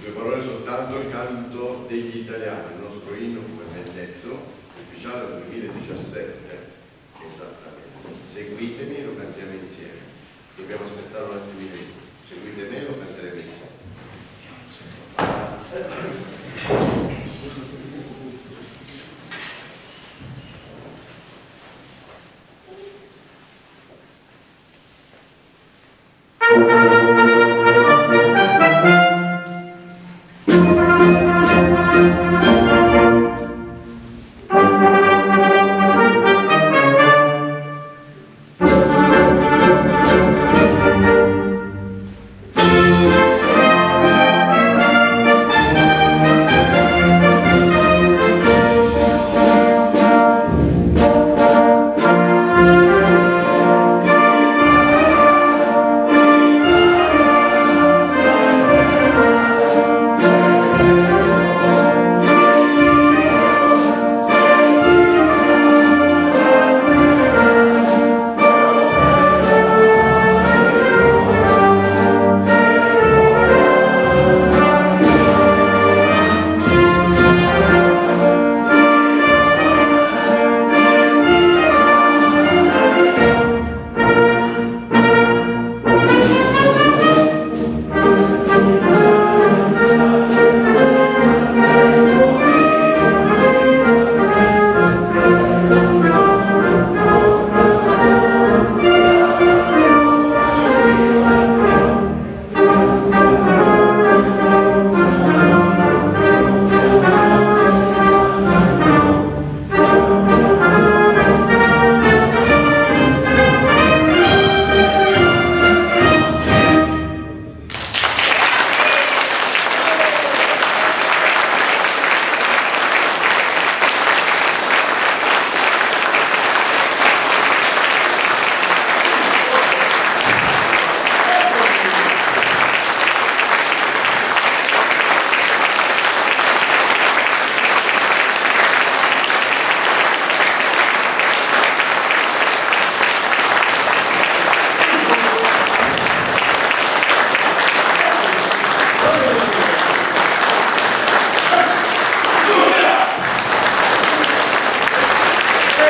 Due parole soltanto: il canto degli italiani, il nostro inno, come ben detto, ufficiale del 2017, esattamente. Seguitemi e lo cantiamo insieme. Dobbiamo aspettare un attimino, seguite me e lo canteremo insieme.